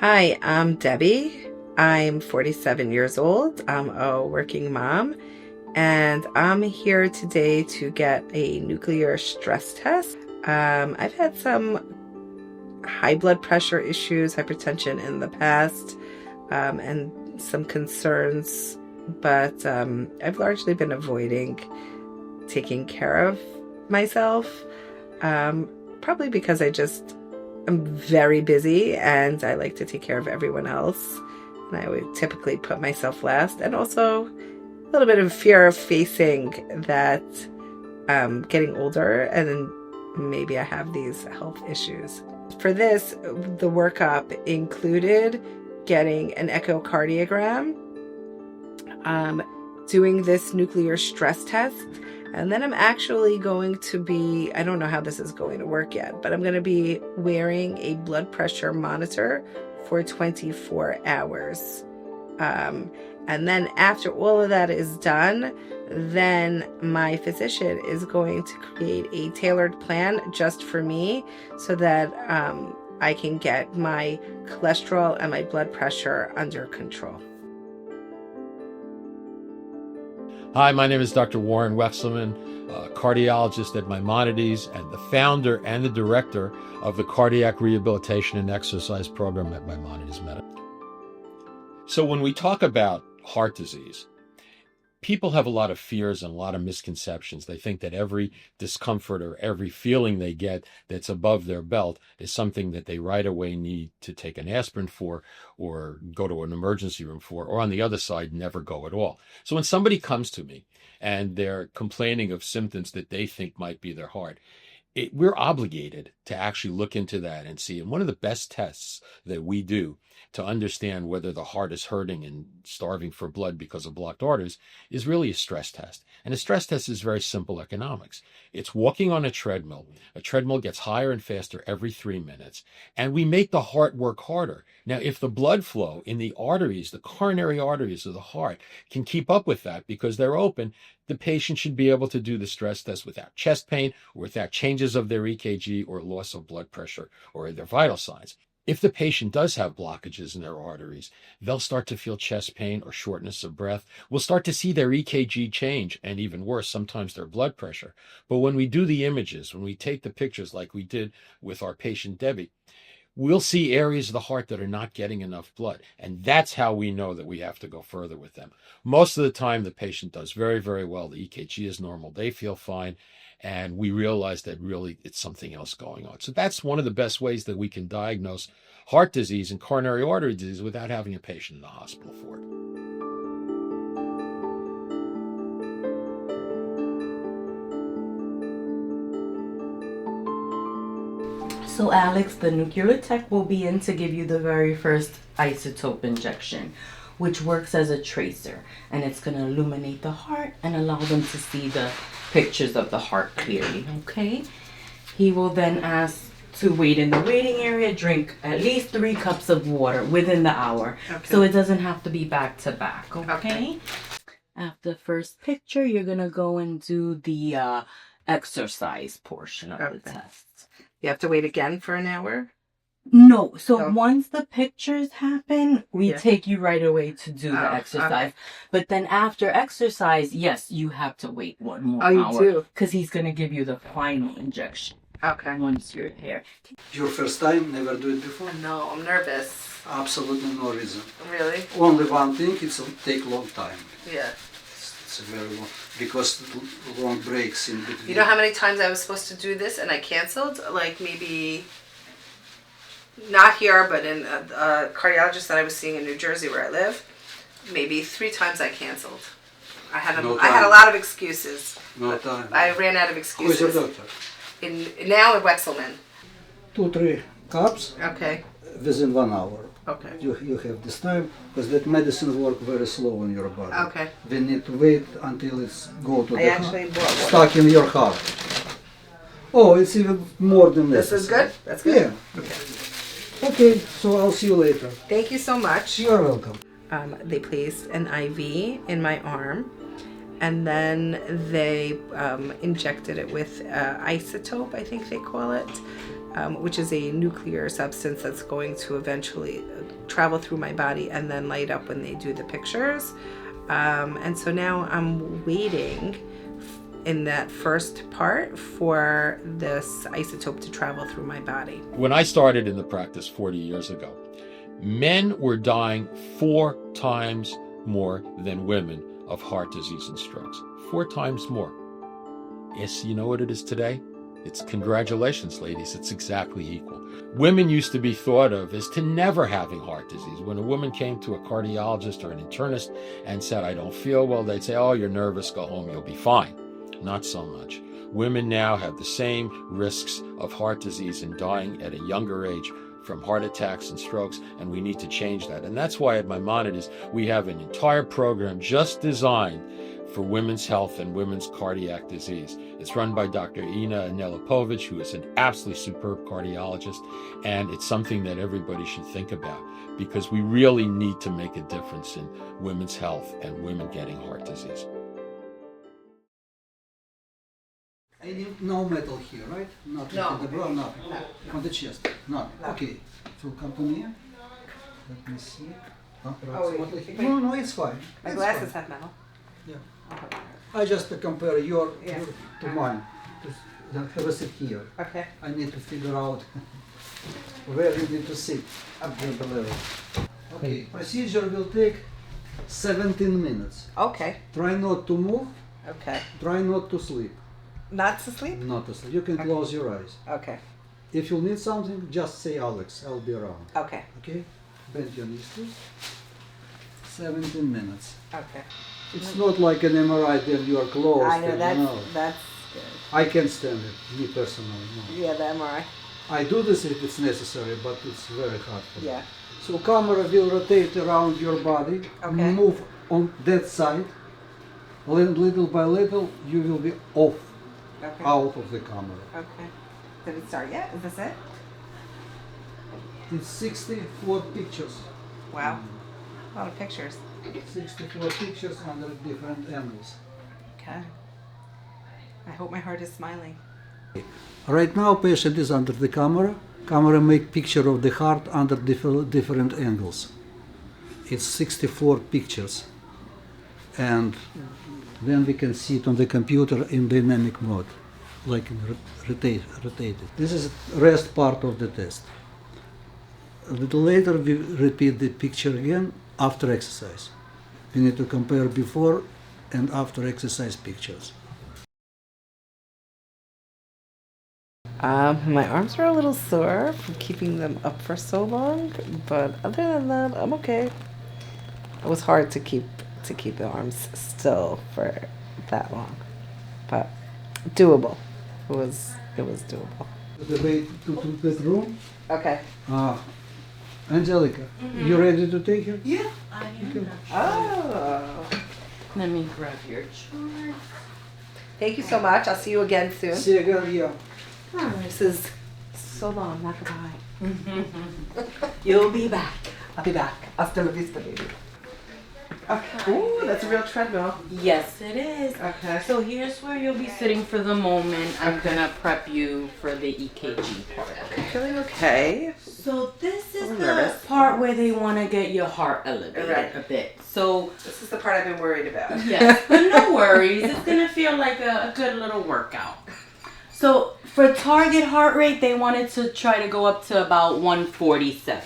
Hi, I'm Debbie. I'm 47 years old. I'm a working mom, and I'm here today to get a nuclear stress test. I've had some high blood pressure issues, hypertension in the past, and some concerns, but I've largely been avoiding taking care of myself, probably because I'm very busy and I like to take care of everyone else. And I would typically put myself last, and also a little bit of fear of facing that getting older and then maybe I have these health issues. For this, the workup included getting an echocardiogram, doing this nuclear stress test, and then I'm actually going to be, I don't know how this is going to work yet, but I'm going to be wearing a blood pressure monitor for 24 hours. And then after all of that is done, then my physician is going to create a tailored plan just for me so that I can get my cholesterol and my blood pressure under control. Hi, my name is Dr. Warren Wexelman, a cardiologist at Maimonides and the founder and the director of the Cardiac Rehabilitation and Exercise Program at Maimonides Medical. So when we talk about heart disease, people have a lot of fears and a lot of misconceptions. They think that every discomfort or every feeling they get that's above their belt is something that they right away need to take an aspirin for or go to an emergency room for, or on the other side, never go at all. So when somebody comes to me and they're complaining of symptoms that they think might be their heart, we're obligated to actually look into that and see. And one of the best tests that we do to understand whether the heart is hurting and starving for blood because of blocked arteries is really a stress test. And a stress test is very simple economics. It's walking on a treadmill. A treadmill gets higher and faster every 3 minutes, and we make the heart work harder. Now, if the blood flow in the arteries, the coronary arteries of the heart, can keep up with that because they're open, the patient should be able to do the stress test without chest pain or without changes of their EKG or loss of blood pressure or their vital signs. If the patient does have blockages in their arteries, they'll start to feel chest pain or shortness of breath. We'll start to see their EKG change, and even worse, sometimes their blood pressure. But when we do the images, when we take the pictures like we did with our patient Debbie, we'll see areas of the heart that are not getting enough blood. And that's how we know that we have to go further with them. Most of the time, the patient does very, very well. The EKG is normal. They feel fine. And we realize that really it's something else going on. So that's one of the best ways that we can diagnose heart disease and coronary artery disease without having a patient in the hospital for it. So Alex, the nuclear tech will be in to give you the very first isotope injection, which works as a tracer, and it's going to illuminate the heart and allow them to see the pictures of the heart clearly. Okay, he will then ask to wait in the waiting area, drink at least 3 cups of water within the hour. Okay. So it doesn't have to be back to back. Okay. After the first picture, you're going to go and do the exercise portion of the test. You have to wait again for an hour? No. So once the pictures happen, we take you right away to do the exercise. Okay. But then after exercise, yes, you have to wait 1 more hour. You do? Because he's going to give you the final injection. Okay. Once you're here. Your first time? Never do it before? No, I'm nervous. Absolutely no reason. Really? Only one thing, it'll take long time. Yeah. It's very long, because long breaks in between. You know how many times I was supposed to do this and I canceled? Like maybe, not here, but in a cardiologist that I was seeing in New Jersey where I live, maybe 3 times I canceled. I had a lot of excuses. No time. I ran out of excuses. Who's your doctor? Now at Wexelman. 2-3 cups. Okay. Within 1 hour. Okay. You have this time, because that medicine work very slow in your body. Okay. We need to wait until it's go to I actually bought one. stuck in your heart. Oh, it's even more than this. This is good? That's good? Yeah. Okay, so I'll see you later. Thank you so much. You're welcome. They placed an IV in my arm, and then they injected it with isotope, I think they call it, which is a nuclear substance that's going to eventually travel through my body and then light up when they do the pictures. And so now I'm waiting in that first part for this isotope to travel through my body. When I started in the practice 40 years ago, men were dying 4 times more than women of heart disease and strokes. 4 times more. Yes, you know what it is today? It's congratulations, ladies. It's exactly equal. Women used to be thought of as to never having heart disease. When a woman came to a cardiologist or an internist and said, I don't feel well, they'd say, oh, you're nervous, go home, you'll be fine. Not so much. Women now have the same risks of heart disease and dying at a younger age from heart attacks and strokes, and we need to change that. And that's why at Maimonides, we have an entire program just designed for women's health and women's cardiac disease. It's run by Dr. Ina Nelipovich, who is an absolutely superb cardiologist, and it's something that everybody should think about because we really need to make a difference in women's health and women getting heart disease. No metal here, right? Not No. in the bra, nothing. No. On the chest, no. Okay. So come to me. Let me see. Approximately. wait. No, it's fine. My It's glasses fine. have metal. Yeah. Okay. I just compare your Yeah. to mine. Have a seat here. Okay. I need to figure out where you need to sit at the level. Okay. Procedure will take 17 minutes. Okay. Try not to move. Okay. Try not to sleep. Not to sleep? Not to sleep. You can close your eyes. Okay. If you need something, just say Alex. I'll be around. Okay. Okay? Bend your knees, please. 17 minutes. Okay. It's not like an MRI that you are closed. I know and, that's good. I can't stand it, me personally. No. Yeah, the MRI. I do this if it's necessary, but it's very hard for me. Yeah. So camera will rotate around your body, Okay. move on that side. Little by little, you will be off, Okay. out of the camera. Okay. Did it start yet? Is this it? It's 64 pictures. Wow. A lot of pictures. 64 pictures under different angles. Okay. I hope my heart is smiling. Right now, patient is under the camera. Camera make picture of the heart under different angles. It's 64 pictures, and then we can see it on the computer in dynamic mode, like in rotated. This is rest part of the test. A little later, we repeat the picture again after exercise. We need to compare before and after exercise pictures. My arms are a little sore from keeping them up for so long, but other than that, I'm okay. It was hard to keep the arms still for that long, but doable. It was doable. The way to bedroom. Okay. Angelica, you ready to take her? Yeah, I am. Oh. Let me grab your chart. Thank you so much. I'll see you again soon. See you again, yeah. This is so long, not goodbye. You'll be back. I'll be back. Hasta la vista, baby. Okay. Ooh, that's a real treadmill. Yes, it is. Okay. So here's where you'll be sitting for the moment. I'm gonna prep you for the EKG part. I'm feeling okay. So this is I'm the nervous. part where they want to get your heart elevated Right. a bit. So This is the part I've been worried about. yes, but no worries. It's gonna feel like a good little workout. So for target heart rate, they wanted to try to go up to about 147.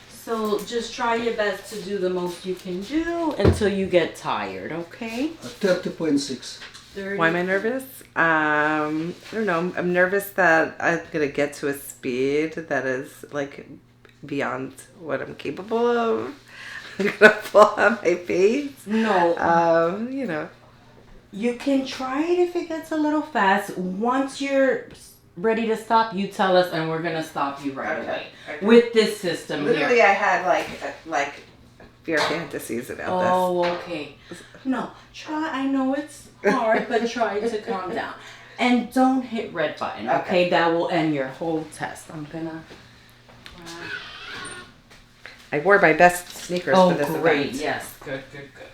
So just try your best to do the most you can do until you get tired, okay? 30.6. 30. Why am I nervous? I don't know. I'm nervous that I'm gonna get to a speed that is like beyond what I'm capable of. I'm gonna fall on my face. No, You know. you can try it if it gets a little fast. Once you're ready to stop, you tell us and we're gonna stop you right Okay, away. okay. With this system Literally, here. I had like fear fantasies about this. Oh, okay. No, try. I know it's hard, but try to calm down. And don't hit red button, okay? Okay. That will end your whole test. I'm gonna. I wore my best sneakers Oh, for this great. event. Yes. Good, good, good.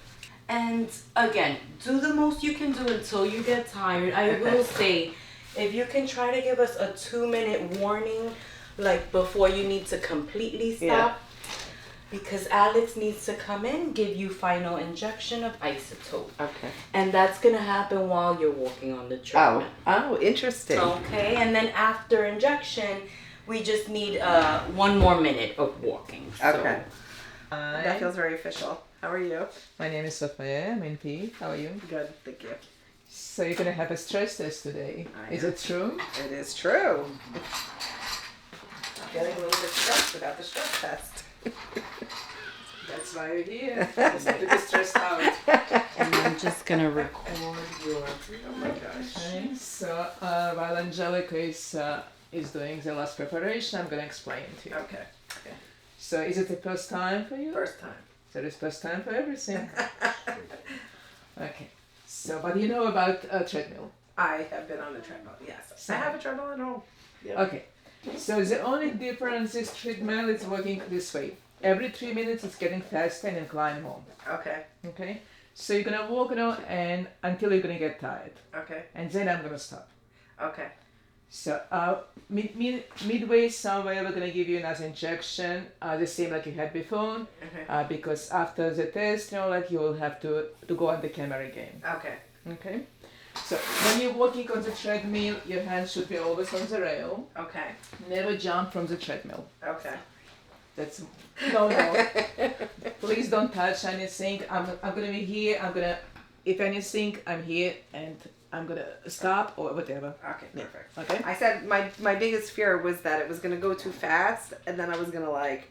And again, do the most you can do until you get tired. I will say, if you can try to give us a 2-minute warning, like before you need to completely stop, Yeah. because Alex needs to come in, give you final injection of isotope. Okay. And that's gonna happen while you're walking on the treadmill. Oh, interesting. Okay, and then after injection, we just need 1 more minute of walking. So. Okay. Hi. That feels very official. How are you? My name is Sophia. I'm in P. How are you? Good, thank you. So you're gonna have a stress test today. I Is am. it true? It is true. I'm getting a little bit stressed without the stress test. That's why you're here. Just to be stressed out. And I'm just gonna record your. Oh my gosh. Okay. So while Angelica is doing the last preparation, I'm gonna explain to you. Okay. So is it the first time for you? First time. So it's first time for everything. Okay. So what do you know about a treadmill? I have been on the treadmill, yes. I have a treadmill at home. Yeah. Okay. So the only difference is treadmill is working this way. Every 3 minutes it's getting faster and incline home. Okay. Okay? So you're gonna walk now and until you're gonna get tired. Okay. And then I'm gonna stop. Okay. So midway somewhere we're gonna give you another injection, the same like you had before. Okay. Because after the test, like you will have to go on the camera again. Okay. Okay? So when you're walking on the treadmill, your hands should be always on the rail. Okay. Never jump from the treadmill. Okay. That's no. Please don't touch anything. I'm gonna be here. If anything, I'm here and I'm gonna stop or whatever. Okay, perfect. Okay. I said my biggest fear was that it was gonna go too fast, and then I was gonna like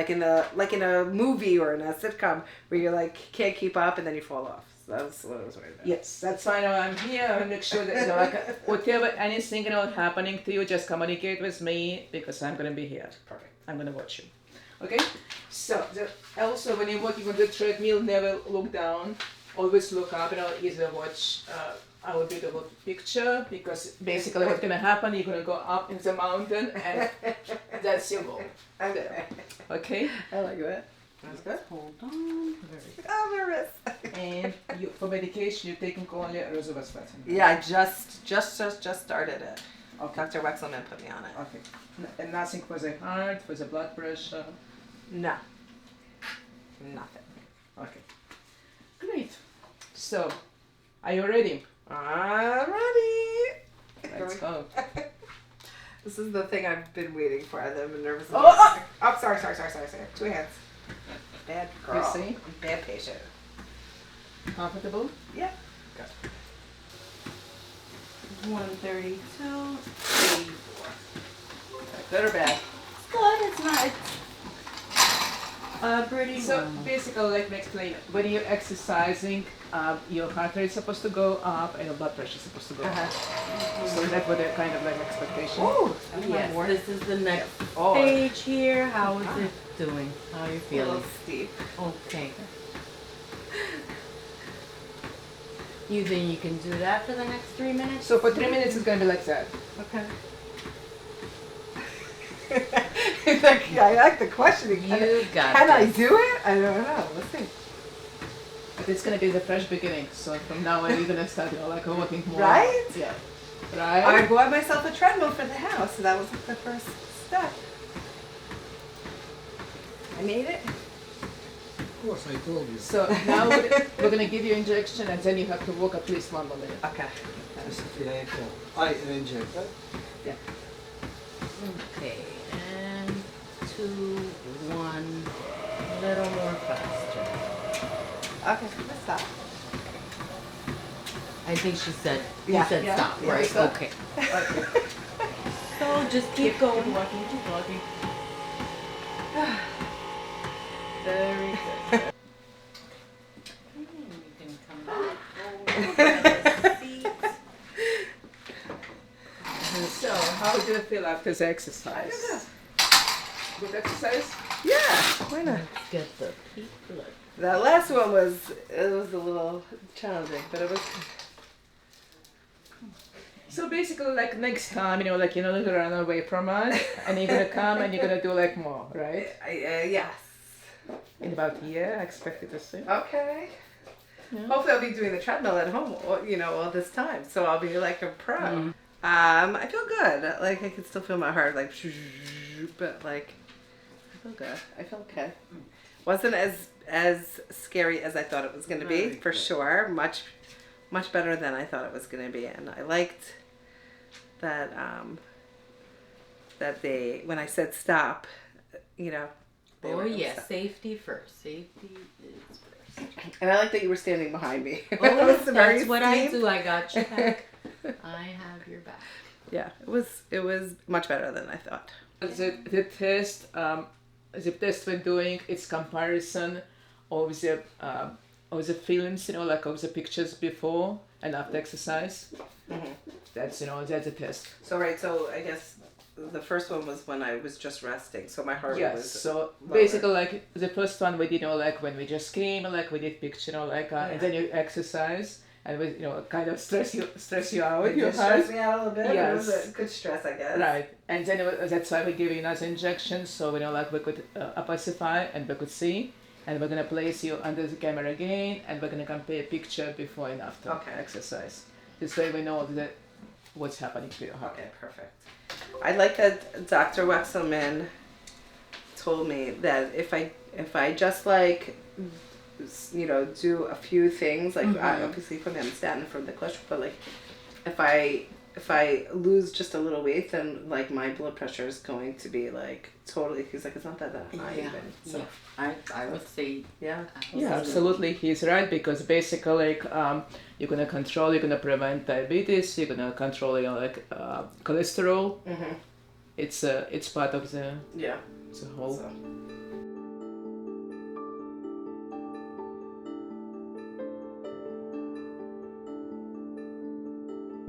in a movie or in a sitcom where you like can't keep up and then you fall off. So that was what I was worried about. Yes, that's fine. I'm here. I'll make sure that whatever anything happening to you, just communicate with me because I'm gonna be here. Perfect. I'm gonna watch you. Okay. So also when you're walking on the treadmill, never look down. Always look up. Either watch our beautiful picture because basically what's gonna happen, you're gonna go up in the mountain and that's your goal. Okay. Okay. I like that. That's good. Hold on. I'm nervous. And for medication, you're taking only rosuvastatin. Yeah, I just started it. Okay. Dr. Wexelman put me on it. Okay. And nothing for the heart, for the blood pressure. No. Nothing. Okay. Great. So, are you ready? I'm ready. Let's go. This is the thing I've been waiting for. I'm nervous. Oh! Oh, sorry. 2 hands. Bad girl. You see? I'm bad patient. Comfortable? Yeah. 132. 84. Good or bad? It's good. It's not. Pretty So normal. basically, let me explain. When you're exercising, your heart rate is supposed to go up and your blood pressure is supposed to go up. So that's what they're kind of like expectation. Oh, Yes, this is the next Oh. page here. How is it doing? How are you a feeling? little steep. Okay. You think you can do that for the next 3 minutes? So for 3 minutes, it's gonna be like that. Okay. I like the questioning. You got Can I this. do it? I don't know. Let's see. But it's gonna be the fresh beginning. So from now on, you're gonna start, like working more. Right? Yeah. I Right. bought myself a treadmill for the house, so that was the first step. I made it. Of course, I told you. So now we're gonna give you injection, and then you have to walk at least 1 more minute. Okay. I inject. Okay, and 2, 1, a little more faster. Okay, let's stop. I think she said, Yeah, you said yeah, stop, yeah, right? stop. Okay. Okay. So just keep going. Keep walking. Very good. You can come back. So how do you feel after the exercise? Good exercise? Yeah, why not? Let's get the peak look. That last one was a little challenging, but it was. So basically, like next time, like you're not gonna run away from us, and you're gonna come and you're gonna do like more, right? Yes. In about a year, I expect it to see. Okay. Hopefully I'll be doing the treadmill at home, all this time. So I'll be like a pro. I feel good. Like I can still feel my heart, like, but like I feel good. I feel okay. Wasn't as scary as I thought it was going to be, for sure. Much better than I thought it was going to be, and I liked that that they, when I said stop, they Oh were yeah, stop. safety first. Safety is first. And I like that you were standing behind me. Oh, That was very that's what I steep. do. I got your back. I have your back. Yeah, it was much better than I thought. The test we're doing, it's comparison of the films, like of the pictures before and after exercise. That's the test. So I guess the first one was when I was just resting, so my heart Yes. was So lower. basically, like the first one we did, like when we just came, like we did picture, and then you exercise, and we, kind of stress you out. It Your just heart. stressed me out a little bit. Yes. It was a good stress, I guess. Right, and then that's why we give you another injection, so like we could opacify and we could see, and we're gonna place you under the camera again, and we're gonna compare picture before and after exercise. This way we know that what's happening to your heart. Okay, perfect. I like that Dr. Wexelman told me that if I just do a few things, like obviously for me I'm statin from the cholesterol, but like if I lose just a little weight, then like my blood pressure is going to be like totally. He's like, it's not that high even. So I would say yeah. Yeah, absolutely, he's right, because basically you're gonna control, you're gonna prevent diabetes, you're gonna control cholesterol. It's part of the whole. So.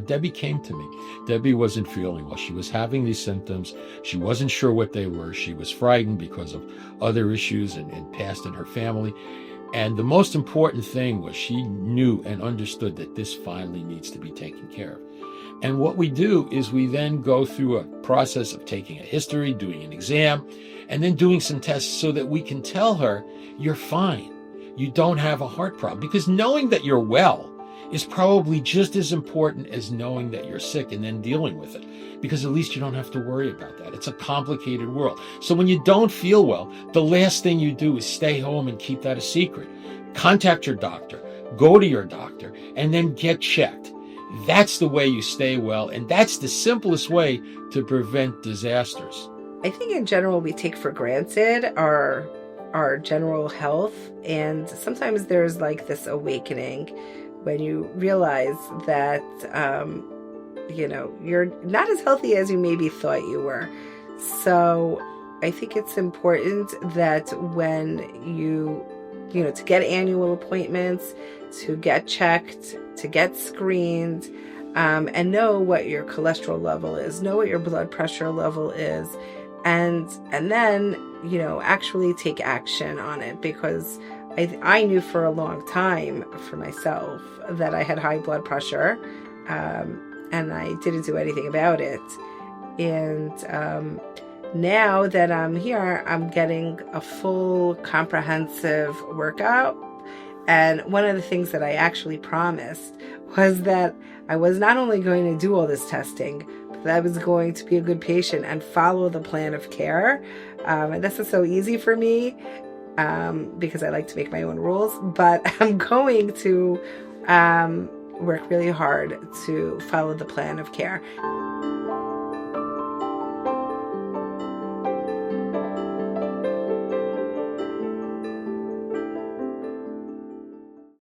Debbie came to me. Debbie wasn't feeling well. She was having these symptoms. She wasn't sure what they were. She was frightened because of other issues and past in her family. And the most important thing was she knew and understood that this finally needs to be taken care of. And what we do is we then go through a process of taking a history, doing an exam, and then doing some tests so that we can tell her, you're fine. You don't have a heart problem. Because knowing that you're well is probably just as important as knowing that you're sick and then dealing with it, because at least you don't have to worry about that. It's a complicated world. So when you don't feel well, the last thing you do is stay home and keep that a secret. Contact your doctor, go to your doctor, and then get checked. That's the way you stay well, and that's the simplest way to prevent disasters. I think in general we take for granted our general health, and sometimes there's like this awakening when you realize that, you're not as healthy as you maybe thought you were. So I think it's important that when to get annual appointments, to get checked, to get screened, and know what your cholesterol level is, know what your blood pressure level is, and then, actually take action on it, because I knew for a long time for myself that I had high blood pressure, and I didn't do anything about it. And now that I'm here, I'm getting a full comprehensive workup. And one of the things that I actually promised was that I was not only going to do all this testing, but that I was going to be a good patient and follow the plan of care. And this is so easy for me, because I like to make my own rules, but I'm going to work really hard to follow the plan of care.